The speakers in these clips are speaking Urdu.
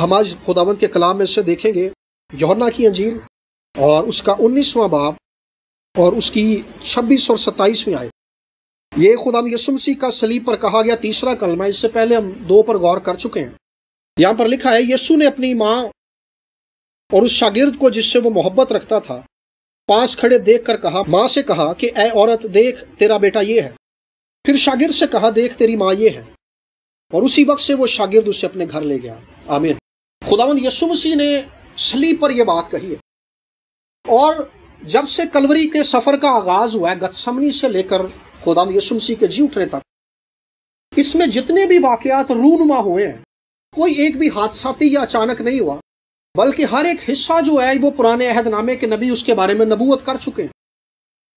ہم آج خداوند کے کلام میں سے دیکھیں گے یوحنا کی انجیل اور اس کا 19واں باب اور اس کی 26 اور 27ویں آیت۔ یہ خداوند یسوع مسیح کا صلیب پر کہا گیا تیسرا کلمہ۔ اس سے پہلے ہم 2 پر غور کر چکے ہیں۔ یہاں پر لکھا ہے، یسوع نے اپنی ماں اور اس شاگرد کو جس سے وہ محبت رکھتا تھا پاس کھڑے دیکھ کر کہا، ماں سے کہا کہ اے عورت دیکھ تیرا بیٹا یہ ہے۔ پھر شاگرد سے کہا دیکھ تیری ماں یہ ہے، اور اسی وقت سے وہ شاگرد اسے اپنے گھر لے گیا۔ آمین۔ خداوند یسوع مسیح نے صلیب پر یہ بات کہی ہے، اور جب سے کلوری کے سفر کا آغاز ہوا ہے گتسمنی سے لے کر خداوند یسوع مسیح کے جی اٹھنے تک، اس میں جتنے بھی واقعات رونما ہوئے ہیں کوئی ایک بھی حادثاتی یا اچانک نہیں ہوا، بلکہ ہر ایک حصہ جو ہے وہ پرانے عہد نامے کے نبی اس کے بارے میں نبوت کر چکے ہیں۔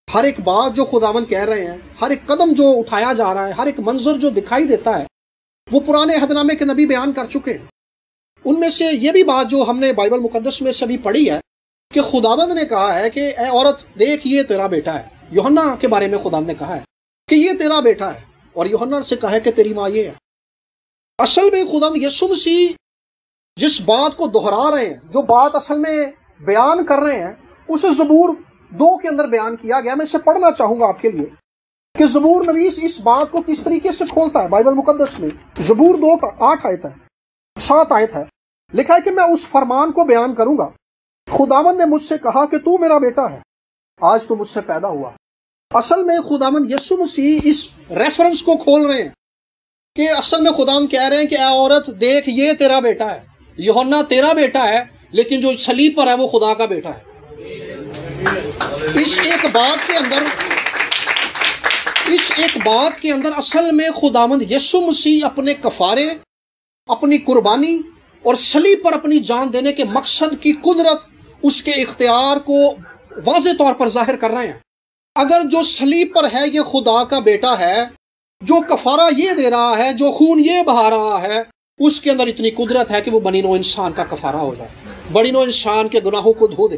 ہر ایک بات جو خداوند کہہ رہے ہیں، ہر ایک قدم جو اٹھایا جا رہا ہے، ہر ایک منظر جو دکھائی دیتا ہے، وہ پرانے عہد نامے کے نبی بیان کر چکے ہیں۔ ان میں سے یہ بھی بات جو ہم نے بائبل مقدس میں سے بھی پڑھی ہے کہ خداوند نے کہا ہے کہ اے عورت دیکھ یہ تیرا بیٹا ہے۔ یوحنا کے بارے میں خداوند نے کہا ہے کہ یہ تیرا بیٹا ہے، اور یوحنا سے کہا ہے کہ تیری ماں یہ ہے۔ اصل میں خداوند یسوع مسیح جس بات کو دہرا رہے ہیں، جو بات اصل میں بیان کر رہے ہیں، اسے زبور 2 کے اندر بیان کیا گیا۔ میں اسے پڑھنا چاہوں گا آپ کے لیے کہ زبور نویس اس بات کو کس طریقے سے کھولتا ہے بائبل مقدس میں۔ زبور 2 کا 8 آیت ہے، 7 آیت ہے، لکھا ہے کہ میں اس فرمان کو بیان کروں گا، خداوند نے مجھ سے کہا کہ تو میرا بیٹا ہے، آج تو مجھ سے پیدا ہوا۔ اصل میں خداوند یسوع مسیح اس ریفرنس کو کھول رہے ہیں کہ اصل میں خداوند کہہ رہے ہیں کہ اے عورت دیکھ یہ تیرا بیٹا ہے۔ یوحنا تیرا بیٹا ہے، لیکن جو صلیب پر ہے وہ خدا کا بیٹا ہے۔ اس ایک بات کے اندر اصل میں خداوند یسوع مسیح اپنے کفارے، اپنی قربانی اور صلیب پر اپنی جان دینے کے مقصد کی قدرت، اس کے اختیار کو واضح طور پر ظاہر کر رہے ہیں۔ اگر جو صلیب پر ہے یہ خدا کا بیٹا ہے، جو کفارہ یہ دے رہا ہے، جو خون یہ بہا رہا ہے، اس کے اندر اتنی قدرت ہے کہ وہ بنی نوع انسان کا کفارہ ہو جائے، بنی نوع انسان کے گناہوں کو دھو دے،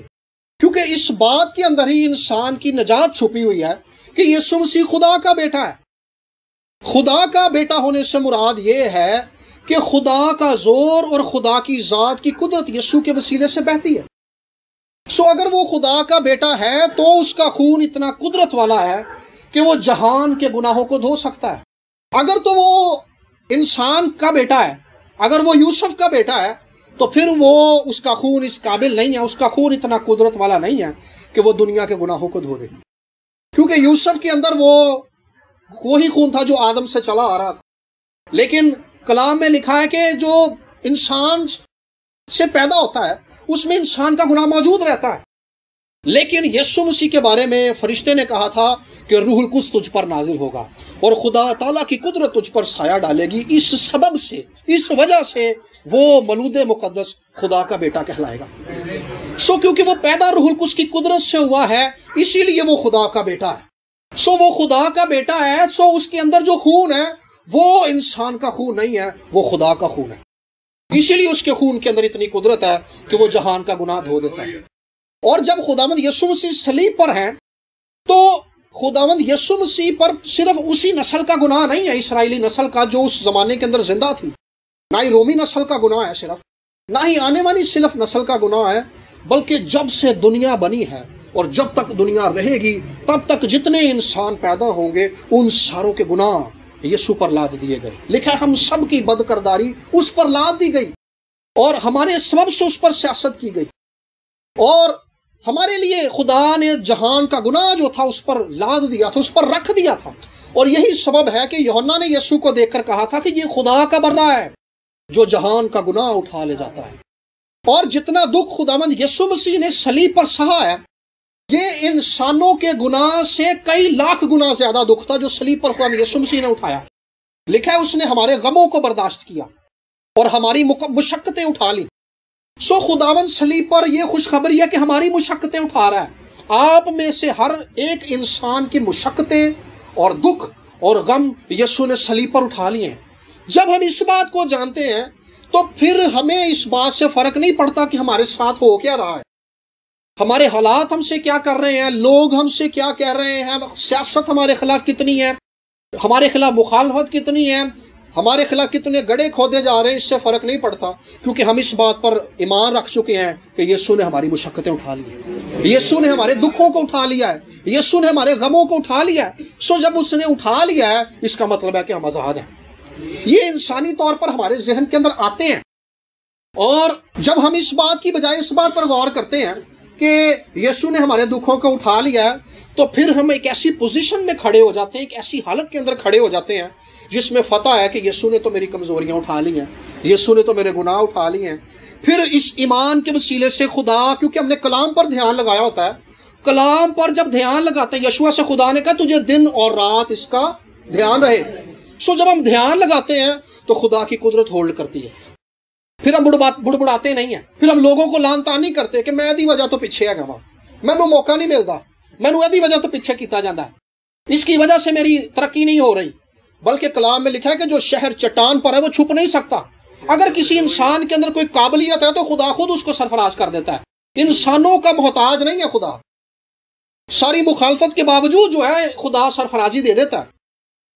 کیونکہ اس بات کے اندر ہی انسان کی نجات چھپی ہوئی ہے کہ یسوع مسیح خدا کا بیٹا ہے۔ خدا کا بیٹا ہونے سے مراد یہ ہے کہ خدا کا زور اور خدا کی ذات کی قدرت یسوع کے وسیلے سے بہتی ہے۔ اگر وہ خدا کا بیٹا ہے تو اس کا خون اتنا قدرت والا ہے کہ وہ جہان کے گناہوں کو دھو سکتا ہے۔ اگر تو وہ انسان کا بیٹا ہے، اگر وہ یوسف کا بیٹا ہے، تو پھر وہ اس کا خون اس قابل نہیں ہے، اس کا خون اتنا قدرت والا نہیں ہے کہ وہ دنیا کے گناہوں کو دھو دے، کیونکہ یوسف کے اندر وہی خون تھا جو آدم سے چلا آ رہا تھا۔ لیکن کلام میں لکھا ہے کہ جو انسان سے پیدا ہوتا ہے اس میں انسان کا گناہ موجود رہتا ہے، لیکن یسوع مسیح کے بارے میں فرشتے نے کہا تھا کہ روح القدس تجھ پر نازل ہوگا اور خدا تعالیٰ کی قدرت تجھ پر سایہ ڈالے گی۔ اس سبب سے، اس وجہ سے وہ مولود مقدس خدا کا بیٹا کہلائے گا۔ کیونکہ وہ پیدا روح القدس کی قدرت سے ہوا ہے، اسی لیے وہ خدا کا بیٹا ہے۔ وہ خدا کا بیٹا ہے، اس کے اندر جو خون ہے وہ انسان کا خون نہیں ہے، وہ خدا کا خون ہے۔ اسی لیے اس کے خون کے اندر اتنی قدرت ہے کہ وہ جہان کا گناہ دھو دیتا ہے۔ اور جب خداوند یسوع مسیح صلیب پر ہیں تو خداوند یسوع مسیح پر صرف اسی نسل کا گناہ نہیں ہے، اسرائیلی نسل کا جو اس زمانے کے اندر زندہ تھی، نہ ہی رومی نسل کا گناہ ہے صرف، نہ ہی آنے والی صرف نسل کا گناہ ہے، بلکہ جب سے دنیا بنی ہے اور جب تک دنیا رہے گی تب تک جتنے انسان پیدا ہوں گے ان ساروں کے گناہ یسوع پر لاد دیے گئے۔ لکھا ہے ہم سب کی بدکرداری اس پر لاد دی گئی اور ہمارے سبب سے اس پر سیاست کی گئی، اور ہمارے لیے خدا نے جہان کا گناہ جو تھا اس پر لاد دیا تھا، اس پر رکھ دیا تھا۔ اور یہی سبب ہے کہ یوحنا نے یسوع کو دیکھ کر کہا تھا کہ یہ خدا کا بندہ ہے جو جہان کا گناہ اٹھا لے جاتا ہے۔ اور جتنا دکھ خداوند یسوع مسیح نے صلیب پر سہا ہے، یہ انسانوں کے گناہ سے کئی لاکھ گنا زیادہ دکھ تھا جو صلیب پر خداوند یسوع مسیح نے اٹھایا۔ لکھا ہے اس نے ہمارے غموں کو برداشت کیا اور ہماری مشقتیں اٹھا لی۔ خداوند صلیب پر یہ خوشخبری ہے کہ ہماری مشقتیں اٹھا رہا ہے۔ آپ میں سے ہر ایک انسان کی مشقتیں اور دکھ اور غم یسوع نے صلیب پر اٹھا لیے ہیں۔ جب ہم اس بات کو جانتے ہیں تو پھر ہمیں اس بات سے فرق نہیں پڑتا کہ ہمارے ساتھ ہو کیا رہا ہے، ہمارے حالات ہم سے کیا کر رہے ہیں، لوگ ہم سے کیا کہہ رہے ہیں، سیاست ہمارے خلاف کتنی ہے، ہمارے خلاف مخالفت کتنی ہے، ہمارے خلاف کتنے گڑھے کھودے جا رہے ہیں، اس سے فرق نہیں پڑتا، کیونکہ ہم اس بات پر ایمان رکھ چکے ہیں کہ یسوع نے ہماری مشقتیں اٹھا لی ہیں، یسوع نے ہمارے دکھوں کو اٹھا لیا ہے، یسوع نے ہمارے غموں کو اٹھا لیا ہے۔ سو جب اس نے اٹھا لیا ہے، اس کا مطلب ہے کہ ہم آزاد ہیں۔ یہ انسانی طور پر ہمارے ذہن کے اندر آتے ہیں، اور جب ہم اس بات کی بجائے اس بات پر غور کرتے ہیں کہ یسوع نے ہمارے دکھوں کو اٹھا لیا ہے، تو پھر ہم ایک ایسی پوزیشن میں کھڑے ہو جاتے ہیں، ایک ایسی حالت کے اندر کھڑے ہو جاتے ہیں جس میں فتح ہے کہ یسوع نے تو میری کمزوریاں اٹھا لی ہیں، یسوع نے تو میرے گناہ اٹھا لیے ہیں۔ پھر اس ایمان کے وسیلے سے خدا، کیونکہ ہم نے کلام پر دھیان لگایا ہوتا ہے، کلام پر جب دھیان لگاتے ہیں، یشوع سے خدا نے کہا تجھے دن اور رات اس کا دھیان رہے۔ سو جب ہم دھیان لگاتے ہیں تو خدا کی قدرت ہولڈ کرتی ہے، پھر ہم بڑبڑاتے نہیں ہیں، پھر ہم لوگوں کو لان تان نہیں کرتے کہ میں دی وجہ تو پیچھے ہے گا، مینوں موقع نہیں ملتا، مینوں ایدی وجہ تو پیچھے کیتا جاتا ہے، اس کی وجہ سے میری ترقی نہیں ہو رہی۔ بلکہ کلام میں لکھا ہے کہ جو شہر چٹان پر ہے وہ چھپ نہیں سکتا۔ اگر کسی انسان کے اندر کوئی قابلیت ہے تو خدا خود اس کو سرفراز کر دیتا ہے، انسانوں کا محتاج نہیں ہے خدا، ساری مخالفت کے باوجود جو ہے خدا سرفرازی دے دیتا ہے۔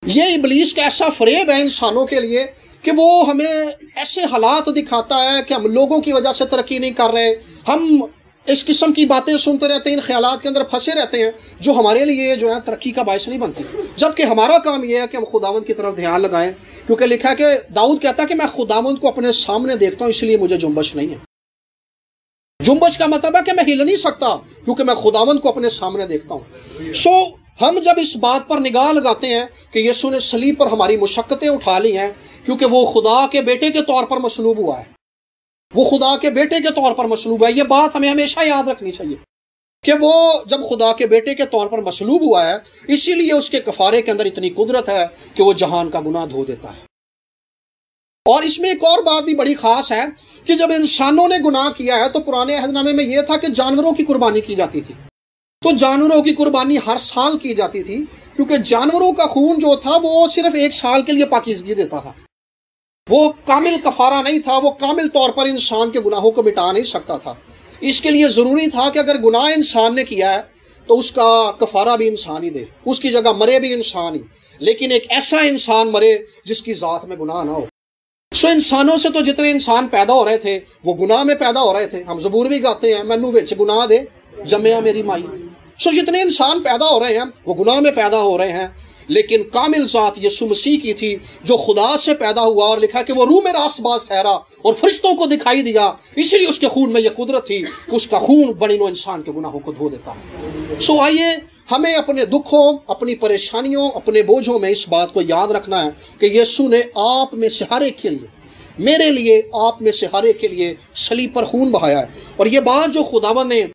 یہ ابلیس کا ایسا فریب ہے انسانوں کے لیے کہ وہ ہمیں ایسے حالات دکھاتا ہے کہ ہم لوگوں کی وجہ سے ترقی نہیں کر رہے، ہم اس قسم کی باتیں سنتے رہتے ہیں، ان خیالات کے اندر پھنسے رہتے ہیں جو ہمارے لیے جو ہے ترقی کا باعث نہیں بنتی، جبکہ ہمارا کام یہ ہے کہ ہم خداوند کی طرف دھیان لگائیں، کیونکہ لکھا ہے کہ داؤد کہتا ہے کہ میں خداوند کو اپنے سامنے دیکھتا ہوں، اس لیے مجھے جنبش نہیں ہے۔ جنبش کا مطلب ہے کہ میں ہل نہیں سکتا کیونکہ میں خداوند کو اپنے سامنے دیکھتا ہوں۔ سو ہم جب اس بات پر نگاہ لگاتے ہیں کہ یسوع نے صلیب پر ہماری مشقتیں اٹھا لی ہیں، کیونکہ وہ خدا کے بیٹے کے طور پر مصلوب ہوا ہے، وہ خدا کے بیٹے کے طور پر مصلوب ہے۔ یہ بات ہمیں ہمیشہ یاد رکھنی چاہیے کہ وہ جب خدا کے بیٹے کے طور پر مصلوب ہوا ہے، اسی لیے اس کے کفارے کے اندر اتنی قدرت ہے کہ وہ جہان کا گناہ دھو دیتا ہے۔ اور اس میں ایک اور بات بھی بڑی خاص ہے کہ جب انسانوں نے گناہ کیا ہے تو پرانے عہد نامے میں یہ تھا کہ جانوروں کی قربانی کی جاتی تھی، تو جانوروں کی قربانی ہر سال کی جاتی تھی، کیونکہ جانوروں کا خون جو تھا وہ صرف ایک سال کے لیے پاکیزگی دیتا تھا، وہ کامل کفارہ نہیں تھا، وہ کامل طور پر انسان کے گناہوں کو مٹا نہیں سکتا تھا۔ اس کے لیے ضروری تھا کہ اگر گناہ انسان نے کیا ہے تو اس کا کفارہ بھی انسان ہی دے، اس کی جگہ مرے بھی انسان ہی، لیکن ایک ایسا انسان مرے جس کی ذات میں گناہ نہ ہو۔ سو انسانوں سے تو جتنے انسان پیدا ہو رہے تھے وہ گناہ میں پیدا ہو رہے تھے، ہم زبور بھی گاتے ہیں مینوں وچ گناہ دے جمیا میری مائی۔ سو جتنے انسان پیدا ہو رہے ہیں وہ گناہ میں پیدا ہو رہے ہیں، لیکن کامل ذات یسوع مسیح کی تھی جو خدا سے پیدا ہوا، اور لکھا کہ وہ روح میں راست باز ٹھہرا اور فرشتوں کو دکھائی دیا، اسی لیے اس کے خون میں یہ قدرت تھی کہ اس کا خون بڑی نو انسان کے گناہوں کو دھو دیتا ہے۔ سو آئیے ہمیں اپنے دکھوں، اپنی پریشانیوں، اپنے بوجھوں میں اس بات کو یاد رکھنا ہے کہ یسوع نے آپ میں سے ہر ایک کے لیے، میرے لیے، آپ میں سے ہر ایک کے لیے صلیب پر خون بہایا ہے۔ اور یہ بات جو خداوند نے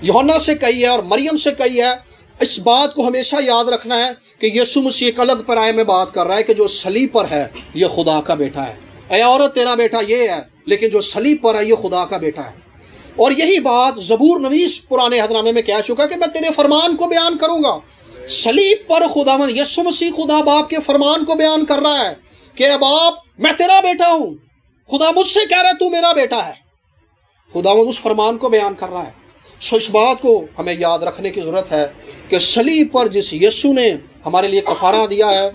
یوحنا سے کہی ہے اور مریم سے کہی ہے، اس بات کو ہمیشہ یاد رکھنا ہے کہ یسوع مسیح ایک الگ پرائے میں بات کر رہا ہے کہ جو صلیب پر ہے یہ خدا کا بیٹا ہے۔ اے عورت تیرا بیٹا یہ ہے، لیکن جو صلیب پر ہے یہ خدا کا بیٹا ہے۔ اور یہی بات زبور نویس پرانے عہد نامے میں کہہ چکا کہ میں تیرے فرمان کو بیان کروں گا۔ صلیب پر خداوند یسوع مسیح خدا باپ کے فرمان کو بیان کر رہا ہے کہ اے باپ میں تیرا بیٹا ہوں، خدا مجھ سے کہہ رہا ہے تو میرا بیٹا ہے، خداوند اس فرمان کو بیان کر رہا ہے۔ سو اس بات کو ہمیں یاد رکھنے کی ضرورت ہے کہ صلیب پر جس یسوع نے ہمارے لیے کفارہ دیا ہے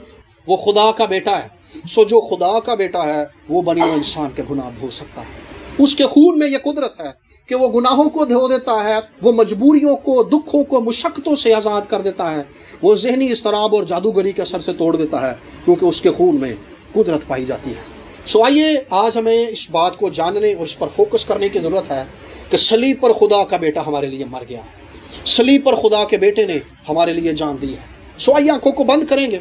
وہ خدا کا بیٹا ہے۔ سو جو خدا کا بیٹا ہے وہ بنی ہوئے انسان کے گناہ دھو سکتا ہے، اس کے خون میں یہ قدرت ہے کہ وہ گناہوں کو دھو دیتا ہے، وہ مجبوریوں کو، دکھوں کو، مشقتوں سے آزاد کر دیتا ہے، وہ ذہنی اضطراب اور جادوگری کے اثر سے توڑ دیتا ہے، کیونکہ اس کے خون میں قدرت پائی جاتی ہے۔ سو آئیے آج ہمیں اس بات کو جاننے اور اس پر فوکس کرنے کی ضرورت ہے کہ صلیب پر خدا کا بیٹا ہمارے لیے مر گیا ہے، صلیب پر خدا کے بیٹے نے ہمارے لیے جان دی ہے۔ سو آئیے آنکھوں کو بند کریں گے۔